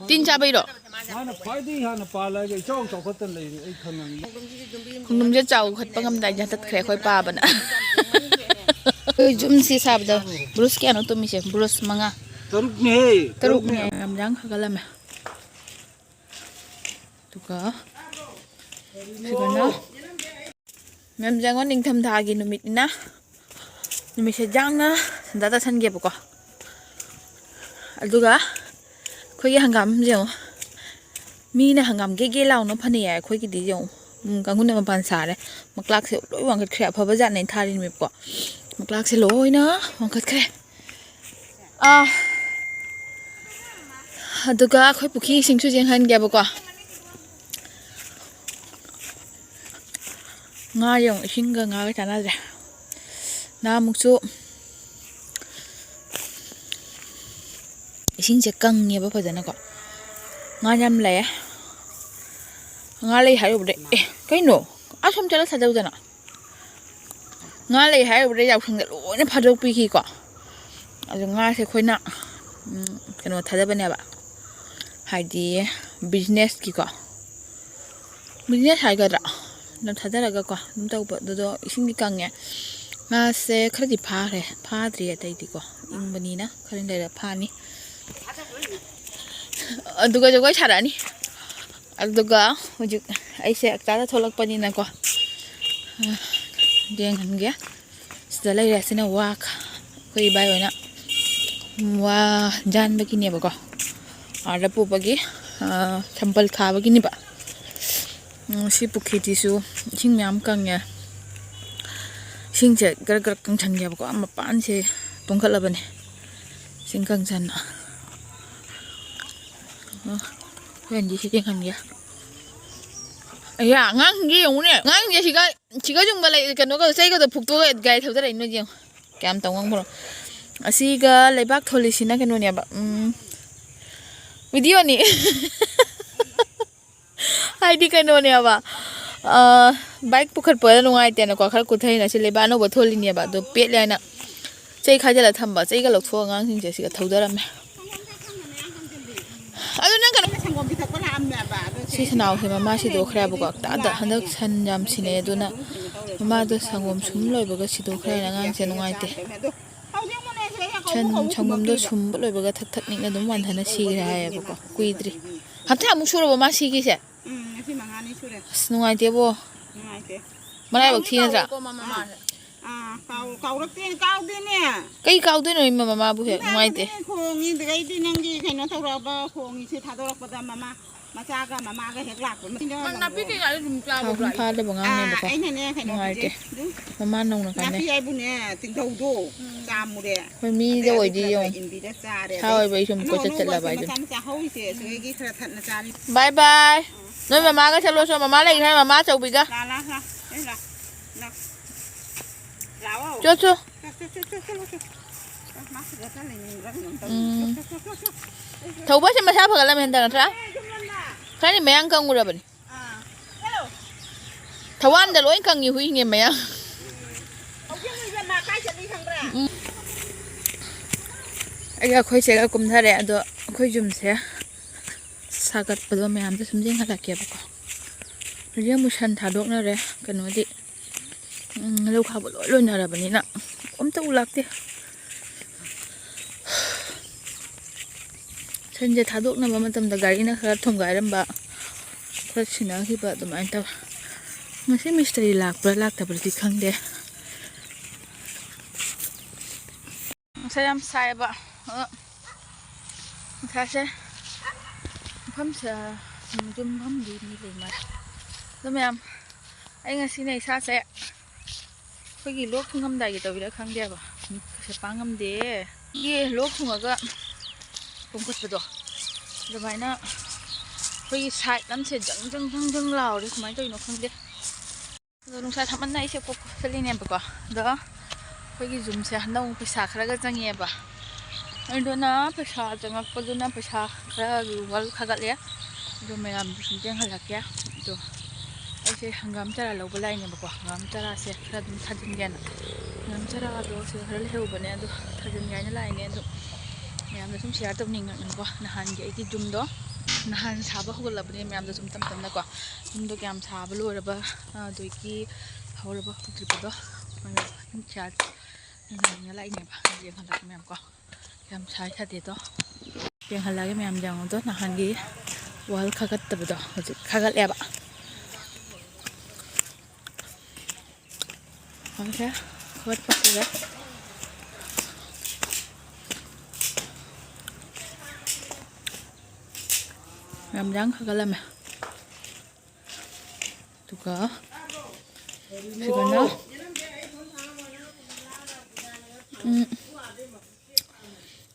tin cha bây đó không đúng chứ cháu khất bằng âm đại nhà tất khỏe khỏe ba bạn ạ yumsu saba đó Bruce kia nó tụi mình sẽ Bruce manga teruk nè làm dáng khá là mẹ tụi có làm dáng con đình thầm thà gì nó mít na nó mít sẽ dáng na đã ta thân ghép bọc aduga khơi cái hàng gắm gì không mi na hàng gắm ghê lau nó phân này khơi cái gì không cái ngôn này mà bàn xả đấy mặc lạc sẽ lỗi hoàng khét khẽ phá vỡ dạn này tha đi mệt quá mặc lạc sẽ lỗi nữa hoàng khét khẽ aduga khơi bukhi sinh chu riêng hơn ghép bọc nga yung sinh nga nga cái chả nào vậy na một số sinh sẽ căng nhiều bao giờ nó có nga nhâm lẻ nga lấy hai rồi cái nổ không cho nó thật đâu rồi nè nga lấy hai rồi dạo thằng đấy nó phát đâu bị gì cả rồi nga sẽ khơi nặng cái nó thật ra bên này bạn hay đi business gì cả business hay cái đó nó thật ra là cái quoi chúng ta bật đó sinh đi căng nhỉ nga sẽ khơi đi phá rồi phá thì đây đi quoi in bên này nè khơi đây là phá ní aduga jogai charani aduga hujik aise akta tholak pani na ko deng han ge sdalai rasina wa koi bai oina wa jan bagi ne ba ko ara pu bagi sampal kha bagi ni ba si pukhiti su sing myam kang ya sing je gar gar kang chang ya ba ko am pan se tongkhat la bane sing kang san quen gì thì hành gì à ngang gì không nè ngang gì chỉ có dùng cái này cái nó có xây cái phục tôi cái thầu cái này nó gì cảm tổng ngang rồi xí cái lấy bác thôi xin cái nó nè bạn video này hay đi cái nó nè bạn bike bukat pada nung ai tiada kau kalau kuthai nasi lấy bác nó bớt thôi nè bạn tôi biết lại nè xây khai là thầm bảo xây cái lộc thua ngang xin chỉ cái thầu đó mà si sanau he mama si do khra bok ta da handak san jam sine duna mama do sangom sum loi boga si do khra na ngang se nungai te chan changom do sum loi boga thak thak ning na dum wan thana si ra ya bok kuidri hatha mu suro mama si ki se si mangani sure nungai te bo nungai te mana bok thina ra kau rakti kau di ne kai kau de noi mama bu he nungai te khongi de kai di nang di kai no thora ba khongi se thadorak pada mama masaga mama ga hek lak mang napi ke ga dum cha bo ra pha de bang ngang ne ba ai ne kai no te mama nong na kan ne napi ai bu ne ting dau do cha mu de hoi mi de oi di yong in bi da cha de hoi bai sum ko chat la bai dum cha hoi se se gi thra that na cha ni bye bye noi mama ga chalo so mama lai hai mama chau bi ga la đây là lão cho cho thầu bớt xem mà sao phải làm hiện tại là cái này mày ăn căng rồi bạn thầu ăn để lối căng nhiều huy nghe mày ăn ai ga khơi sẽ cùng thay đấy đó khơi dùng sẽ sagat bây giờ mày làm cho sum jing hạt kia bọc riêng một sân thả đốt nữa đấy cái nói đi lâu khá bộ lỗi luôn là bạn ấy nè tao lạc đi chân giờ thả đốt nè mà tầm gari nè khá thông gari lắm bà khá xin áo khi bà tụi anh tao mà sẽ mystery lạc tập được khăng đấy sao em sai bà sao sẽ không sợ zoom không đi đi mà đúng không anh ngày này sao sẽ cái gì lốp không ngâm đầy thì tao bị đã khăng đẹp à sẽ phá ngâm đế cái lốp không ở cái không có được rồi vậy nó cái sải lắm sẽ dâng lào đấy máy tôi nó không đẹp rồi lúc sau thằng anh này sẽ có sẽ lên em bạc đó cái zoom sẽ nông phải sạc ra cái trang nghe bà anh đó nó phải sạc cho ngọc có đó nó phải sạc ra rồi khá gắt đấy rồi mày làm chúng ta hay là kia rồi ऐसे हंगाम चरा लोग बुलाए नहीं बको हंगाम चरा से थोड़ा दिन थाजन गया ना हंगाम चरा दो से थोड़ा ले हो बने दो थाजन गया ना लाए ने दो मैं हम तो शेयर तो नहीं करने को नहान गया कि जुम दो nahan saba hugulabni mayam da sum tam tam na ko dum do kyam saba loraba doi ki hawraba hugriba do chat nga lai ne ba je khala mayam ko kyam sai tha de do yang hala ge mayam jang do nahan gi wal khagat tab do hoji khagat le ba okay khagat pa ge mayam jang khagat la me tuka sigana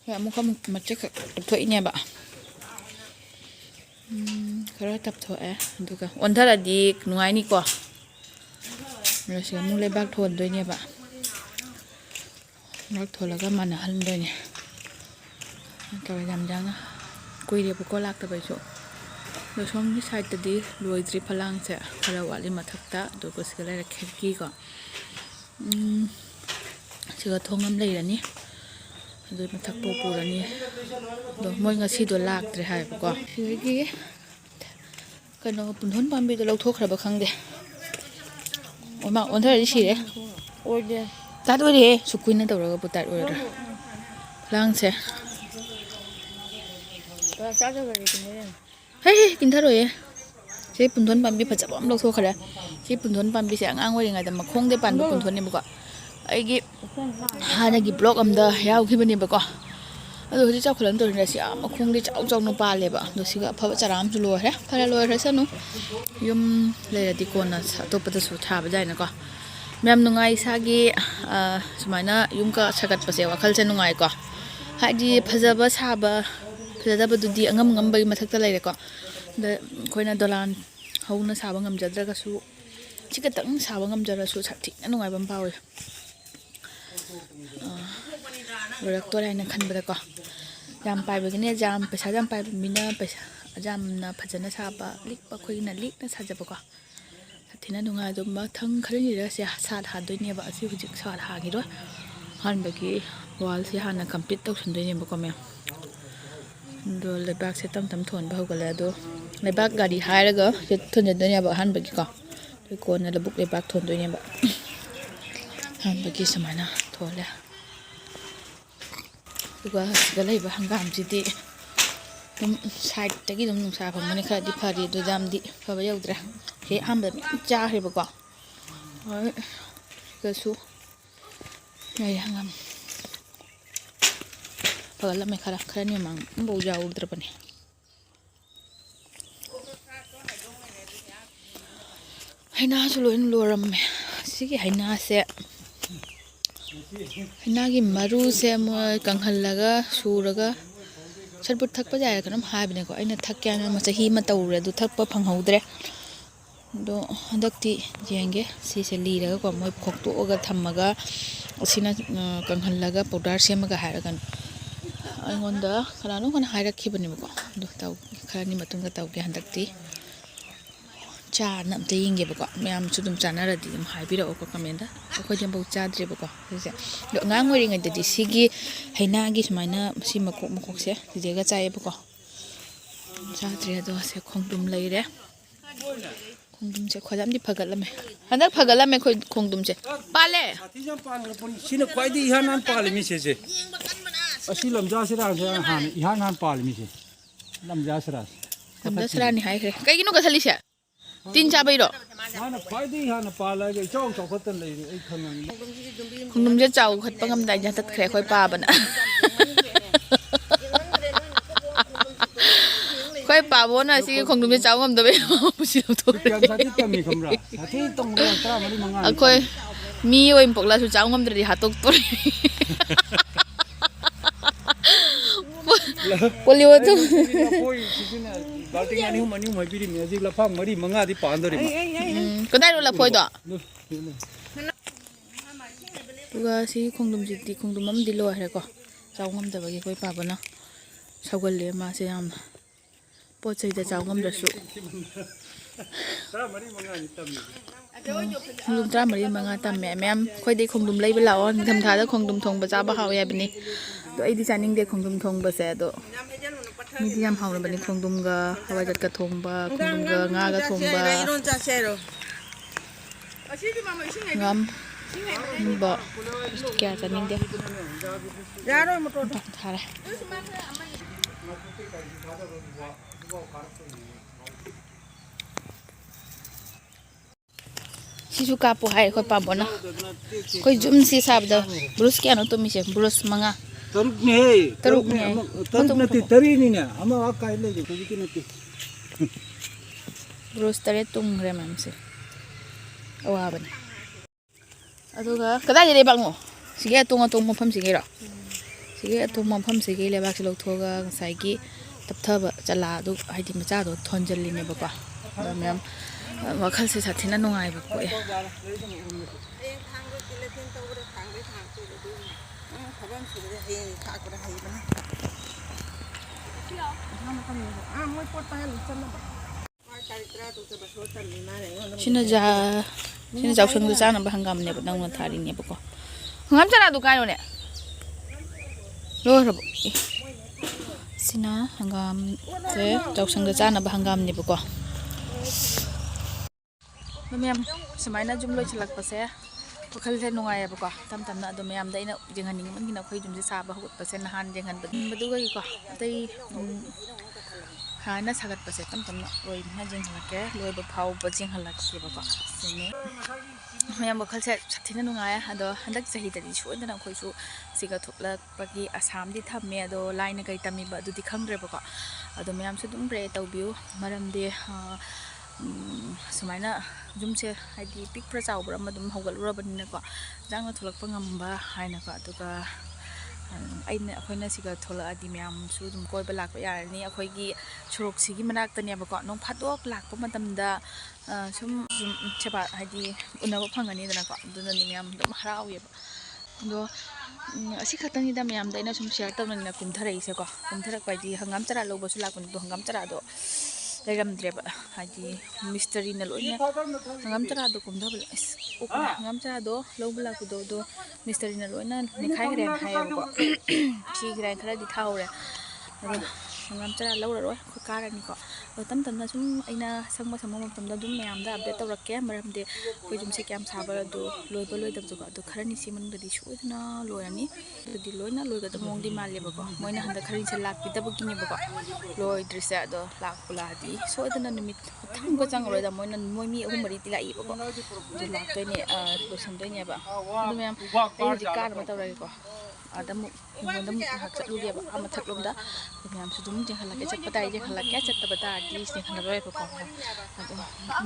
ya muka macet tập ini ba kalau tập thôi itu kan ontar adik nungai ni ko terus kamu lebak thon doi ni ba nak thon laga mana hal doi ni kalau jam jang kui dia pukul lak tapi so terus kamu ni side tadi luar dari palang se kalau wali matak tak tu ko segala kaki ko segala thongam lagi niดูมันทักปูแล้วนี่ดูมวยงาซีดูลากเลยหายไปก่อนคือกี้กันเราปุ่นท้นปั๊มไปตัวเราทั่วขนาดครั้งเดียวโอ้ยมาวันเท่าไหร่ดิฉีดโอ้ยเดียวตัดไว้ดิสุกุยนั่นตัวเราก็ปุตัดไว้เลยล้างเสียเฮ้ยกินเท่าไหร่ใช้ปุ่นท้นปั๊มไปผัดจับเราทั่วขนาดใช้ปุ่นท้นปั๊มไปเสียงอ้างไว้ยังไงแต่มาคงได้ปั่นปุ่นท้นนี่บุกไอ้กี้ฮานากิบล็อกอันเดอร์ยาวขึ้นไปนี่บุกดูที่เจ้าขลุ่นตัวนี้สิมาคงได้เจ้าจงนปาเลยบ่ดูสิก็พระจารามจุลวยพระลอยซะนุยมเลยที่คนน่ะตัวปัตสุชาไปได้นะก็แม่มนุงไงสากีสมัยน่ะยุงก็ชักดประเสวะคัลเจนุงไงก็ให้ดีพระเจ้าชาบพระเจ้าดูดีงำไปมาทักตะเลยก็เดคนน่ะดอลานเขาน่ะชาบงำจัดแล้วก็สู้ชิกตั้งชาบงำจัดแล้วสู้ชักทิ้งนุงไงบัมเปาเลยloiraktore na khan ba ko jam pai ba ne jam paisa jam pai mina paisa jam na phajana saba lik pa khoi na lik na saja ba ko thina nunga do ma thang khari ni ra se sa ha doi ne ba si hujik sa ha gi ro han ba gi wall si han na complete tok sun doi ne ba ko me do le bak se tam tam thon ba ho la do le bak gari hai ra ga se thon doi ne ba han ba gi ko doi ko na le buk le bak thon doi ne ba han ba gi samana thon la juga segala ibu hanggam jadi side tadi dum nungsa apa mana kalau di pagi tu jam di apa ya udah he hamba cah he bawa kesu ya hanggam kalau mereka kerana memang bau jauh terus ni hai na suluin luaram sih hai na se nagi maru se mo kanghal laga suraga chatput thakpa jaya kanam haibne ko aina thakya na machahi ma tawre du thakpa phanghaudre do handakti jenge si se liraga ko moi khokto oga thammaga asina kanghal laga powder semaga haragan aingonda khalano kan hairakkhibani ko do taw kharani matunga tawge handakti cha nam te yinge bako myam chudum chana ra di dum hai bira ko kamenda ko jam bau cha dre bako se do ngang ngori ngai de sigi haina gi smaina si makok se de ga chai bako cha dre do se khongdum lai re khongdum se khojam di phagal lame hanak phagal lame khongdum se pale ti jam pan ga pon sine kwai di han han pale mi se asi lamja sira han ihan han pale mi se lamja sira ni hai re kai gino ka thali se tin cha bai ro mana kwai di han pale ga chong chong khotan lai ai khanang khongdum je chau khat pangam dai ja tat khre khoi pa bana khoi pa bo na si khongdum je chau ngam da be si lo to jam sa ti tam mi khamra sa ti tong ra tra mari manga khoi mi oi pokla su chau ngam dri ha tok to polio tu koi sine balting ani mani mai biri magic la phang mari manga di pandori ma ko dai ro la phoi do tuga si khongdum ji ti khongdum am di lo ha ko chau ngam da ba gi khoi pa bana sagol le ma se yam po chai da chau ngam da su tra mari manga ni tam khongdum tra mari manga tam me mem khoi dei khongdum lei ba la on tham tha da khongdum thong ba cha ba haw ya bini do ai di chaning de khongdum thong ba se do 미디 ꯌꯥꯝ 하우르ꯕꯅꯤ ꯈꯣꯡꯗꯨꯝꯒ ꯍꯋꯥꯏꯖꯠꯀ ꯊꯣꯡꯕ ꯈꯣꯡꯗꯨꯝꯒ ꯉꯥꯒ ꯊꯣꯡꯕ ngâm bọ kẹo cho mình đi thả đây sisu kapu hai khoi pa bona khoi zum si sab da bruce kya no to mi se bruce manga taruk ne nati tari ni ne ama akai le ko ji nati bruce tare tung re mam se awa bani aduga kadai de bang mo sige tung mafam sige ro sige tung mafam sige le bak silok thoga ngasai gi tapthaba chala du haidi macha do thonjali ne ba ko mem wakhal se sathina nungai ba ko Sina jauh senggu sana bahangam ne nang thari ne ba ko ngam chara du kai ne lo ro sina hangam te jauh senggu sana bahangam ne ba ko mem samaina jum loi chalak pa se wakhal se nungai ba ko tam na do mem da ina jenghan ning man gina khoi jum se saba hut pa se nahan jenghan ba du ga ko tai hana sagat pa se tam na roi na jenghan ke loi ba phau ba jenghan lak se ba ko sine mem wakhal se sathina nungai ado handak sahi da di shuda na khoi su siga thuklak pa gi asam di thamme ado line kai tami ba du di khangre ba ko ado mem su dum bre tawbiu maram de sumaina jumse haidi pik pra chawbra madum hogal urabani ko jangna tholakpa ngamba haina ko atuka aina akhoi siga thola adi myam su dum koi ba lakpa yarani akhoi gi churok sigi manak tane ba ko nong phatok lakpa matamda sum cheba haidi unaba phangani dana ko duna ni myam dum harawi ba do asi khatani da myam da ina sum share tawna kumtharai se ko kumtharak pai di hangam chara lobo su lakun do hangam chara do leram dreba haji mystery na loina ngam chara do kum dhabla ngam chara do lobla ku do mystery na loina ni khai gre hai ko chi gre khara di thaure ngam chara lawra ro ko kara ni ko tam na sum aina sangma samma tam da dum mayam da update tawrakke maram de ko jum se kyam sabar do loi dab ko do khara ni siman da di shuidna loyani di loina loi ga mong di mal le ba ko moina handa khari se lak pi da bu ni ba ko loi drisa do lak pula di so dana nimit thang ko chang roi da moina moi mi ahum mari ti la i ba ko do lak to ni lo sam de ne ba do mayam ai di kar ma tawra ko adam modam hak chat lu dia ba ama thak lom da mayam su dum jeng halak chat patai jeng halak ya chat tabata di sing hana roi ba ko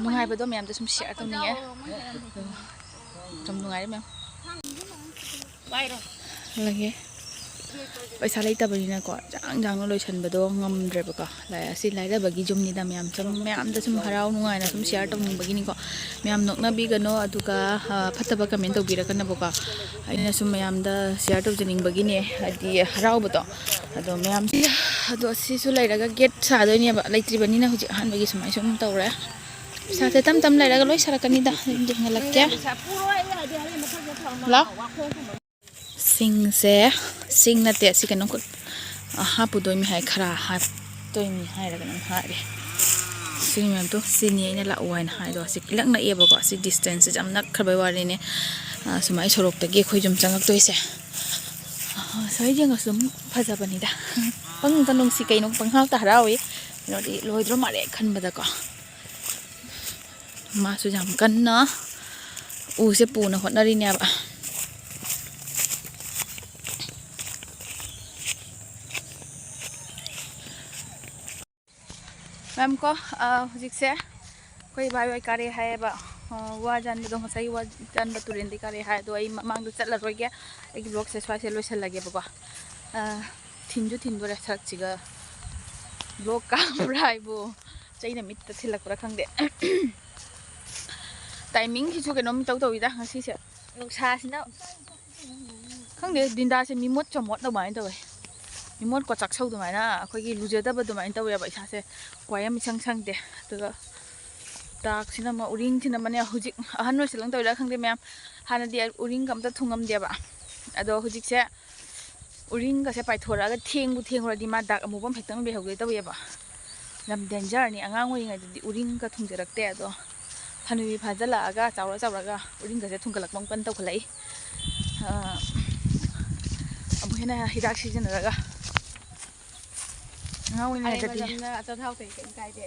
nungai ba do mayam da sum share tong ni e tum nungai mayam lagi paisa lai tabani na ko jang loi chan ba do ngam dre ba ko lai asi lai da bagi jum ni da mayam cham mayam da sum harau nungai na sum share tong bagi ni ko mayam nok na bi ga no aduka phataba comment to bira kana ba ko aina sum mayam da share to jening bagi ne adi harau ba to ado mayam ado si su lai raga get sa do ni ba lai tri bani na huji han bagi sumai sum tawre sa te tam lai raga loi sarakani da jeng halak kya la sing na te si kanong ko ha pu doi mi hai khara ha toi mi hai ra kanong ha re sing mem to sini ina la wain hai do si kilak na e ba ko si distance jam nak khabai wari ne sumai sorok ta ge khoi jum changak toi se sai jeng asum phaja bani da pang tanong si kai nong pang hal ta harawi no di loi dro ma re khan ba da ko ma su jam kan na u se pu na hot na ri ne ba ma'am को हुजिक से कोई भाई भाई करे है बा वाजान दो सही वाजान बतुरेन दी करे है तो आई मांग दो चल रोय गया एक ब्लॉग से स्वासे लो चल लगे बाबा थिन रे सक चिगा ब्लॉग का ब्राइ बो चैना मिट थिलक पुरा खंग दे टाइमिंग हिजु के नोम तौ इदा ngasi से नुक्सा सिना खंग दे दिनदा से मिमोट चमोट दो माइन दो मिमोट को चक सौ दो माइना अखोगी लुजेदब दो माइन तौ या बैसा से क्वाय मिसंग संग दे तो ताक सिना मा उरिंग सिना माने हुजिक अहन रो सिलं तौ ला खंग दे मैम हाना दे उरिंग कम त थुंगम दे बा अदो हुजिक से uringase paithoraka thengbu thengrodi ma dak amubam phektam behogde taweba lam danger ni angang oringa di uring ka thungjarakte ado thanui phajala aga chawraga uring gase thungkalak bang pan tawkhlai abuhena hidak sijanaraga angang oringa dadi acha thau te kai de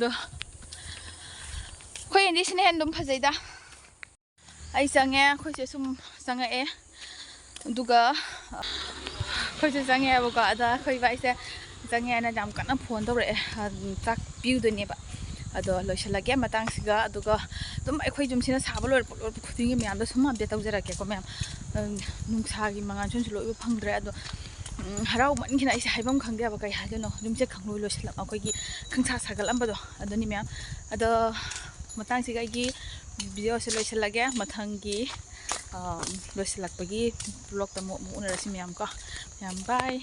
do khoi indi sine handum phajaida ai sange khoi se sum sanga e duga khoi se sange abuka ada khoi bai se sange na jam kana phone tawre tak piu do ne ba ado loisalage matang siga aduga dum ai khoi jum sina saba lor khudingi myam da sum update tawjarake ko myam nungsa gi mangan chun loi phangdre ado harau man khina ai haibam khangde ba kai hadono dum se khangloi loisalam akoi gi khangsa sagal ambado adoni myam ado matang siga gi video se loisalage mathangi loisalakpagi vlog ta mo unarasi myam ko myam bye